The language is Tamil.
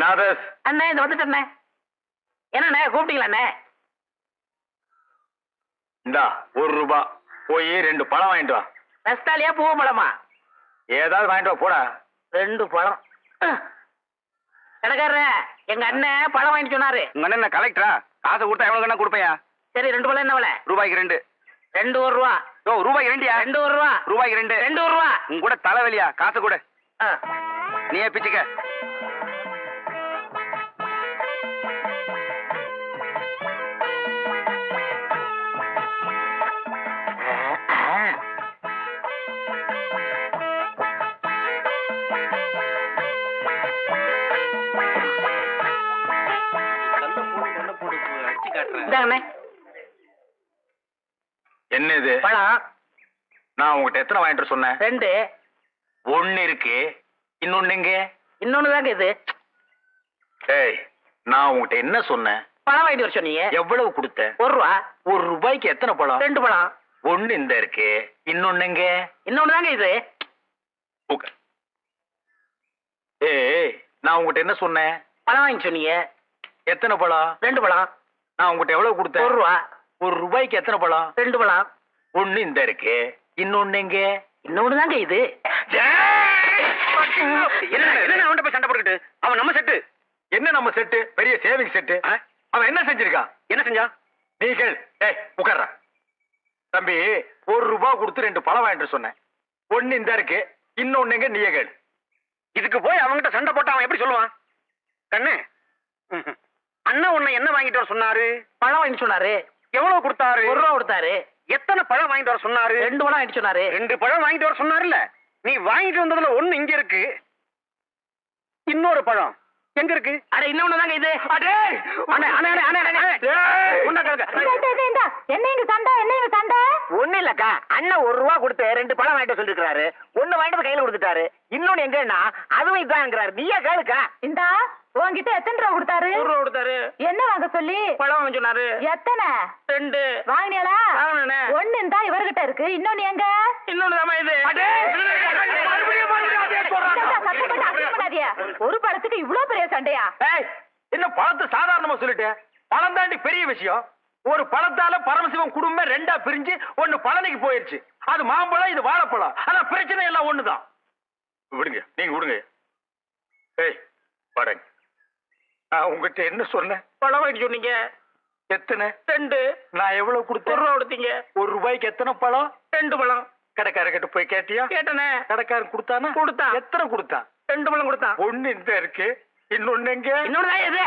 நாதஸ் அண்ணே இந்த வந்துட்டேண்ணே. என்னண்ணே கூப்பிட்டீங்களா அண்ணே? இந்தா ₹1 போய் 2 பழம் வாங்கிட்டு வா. ரஸ்தாலியா பூவ பழமா? ஏதாவது வாங்கிட்டு வா போடா. 2 பழம். கடைக்காரர எங்க அண்ணன் பழம் வாங்கிட்டு சொன்னாரு. உங்க அண்ணன் என்ன கலெக்டரா? காசை கொடுத்தா எவ்வளவு கண்ணா கொடுப்பையா? சரி 2 பழம் என்ன விலை? ரூபாய்க்கு 2. 2 ரூபா. ஓ ரூபாய்க்கு 2யா? 2 ரூபா. ரூபாய்க்கு 2. 2 ரூபா. உங்க கூட தலைவலியா? காசை கொடு. நீயே பிச்சுக்க. என்ன இது பழம்? நான் உங்ககிட்ட எத்தனை வாங்கிட்டு சொன்னேன்? 2. 1 இருக்கு, இன்னொன்னு எங்க? இன்னொன்னு தாங்க இது. ஏய் நான் உங்ககிட்ட என்ன சொன்னேன்? பழம் வாங்கிட்டு வர சொன்னீங்க. எவ்வளவு கொடுத்த? 1 ரூபா. ₹1 எத்தனை பழம்? 2 பழம். 1 இந்த இருக்கு, இன்னொன்னு எங்க? இன்னொன்னு தாங்க இது. ஏய் நான் உங்ககிட்ட என்ன சொன்னேன்? பழம் வாங்கி சொன்னீங்க. எத்தனை பழம்? 2 பழம். நான் உங்ககிட்ட எவ்வளவு கொடுத்தேன்? 1 ரூபா. ₹1 எத்தனை பழம்? 2 பழம். 1 இந்த இருக்கு, இன்னொன்னு எங்க? இன்னொன்னு தாங்க இது. என்ன அவன்கிட்ட போய் சண்டை போட்டுக்கிட்டு? அவன் நம்ம செட்டு. என்ன நம்ம செட்டு? பெரிய சேவிங் செட்டு. அவன் என்ன செஞ்சிருக்கான்? என்ன செஞ்சான்? நீ கேள். ஏய் உட்கார்றா. தம்பி ₹1 கொடுத்து 2 பழம் வாங்கிட்டு சொன்னேன். 1 இந்த இருக்கு, இன்னொன்னு எங்க? நீயே கேள். இதுக்கு போய் அவன்கிட்ட சண்டை போட்டு அவன் எப்படி சொல்லுவான்? கண்ணு அண்ணா உன்னை என்ன வாங்கிட்டு வர சொன்னாரு? பழம் வாங்கி சொன்னாரு. எவ்வளவு கொடுத்தாரு? 1 ரூபா கொடுத்தாரு. எத்தனை பழம் வாங்கிட்டு வர சொன்னாரு? 2 பழம் வாங்கிட்டு சொன்னாரு. 2 பழம் வாங்கிட்டு வர சொன்னாருல்ல. நீ வாங்கிட்டு வந்ததுல 1 இங்க இருக்கு, இன்னொரு பழம் எங்க இருக்கு? அட இன்னொன்னு தாங்க இது. ஒண்ணு இல்லக்கா, அண்ணன் ₹1 கொடுத்து 2 பழம் வாங்கிட்டு சொல்லிருக்காரு. 1 வாங்கிட்டு கையில கொடுத்துட்டாரு, இன்னொன்னு எங்கன்னா அதுவும் இதாங்கிறாரு. நீயா கேளுக்கா. இந்தா உன்கிட்ட எத்தனை ரூபா கொடுத்தாரு? 1 ரூபா கொடுத்தாரு. என்ன வாங்க சொல்லி? பழம் வாங்க சொன்னாரு. எத்தனை? 2. வாங்கினியாளா? வாங்கினேன். 1 இந்தா இவர்கிட்ட இருக்கு, இன்னொன்னு எங்க? இன்னொன்னு தாமா இது. ஒரு பழத்துக்கு இவ்வளவு பெரிய சண்டையா? என்ன பழத்தை சாதாரணமா சொல்லிட்டு, பழம் தாண்டி பெரிய விஷயம். ஒரு பழத்தால பரமசிவம் குடும்பம் 2ஆ பிரிஞ்சு 1 பழனிக்கு போயிருச்சு. அது மாம்பழம், இது வாழைப்பழம். ஆனா பிரச்சனை எல்லாம் ஒண்ணுதான். விடுங்க, நீங்க விடுங்க. ஏய் படங்க, நான் உங்ககிட்ட என்ன சொன்னேன்? பழம் வாங்கி சொன்னீங்க. எத்தனை? 2. நான் எவ்வளவு கொடுத்தேன்? 1 ரூபா கொடுத்தீங்க. ₹1 எத்தனை பழம்? 2 பழம். கடைக்காரர்கிட்ட போய் கேட்டியா? கேட்டனே. கடைக்காரன் கொடுத்தானா? கொடுத்தான். எத்தனை கொடுத்தான்? 2 பழம் கொடுத்தான். 1 இந்த இருக்கு, இன்னொன்னு எங்க? இன்னொன்னு தான் இது.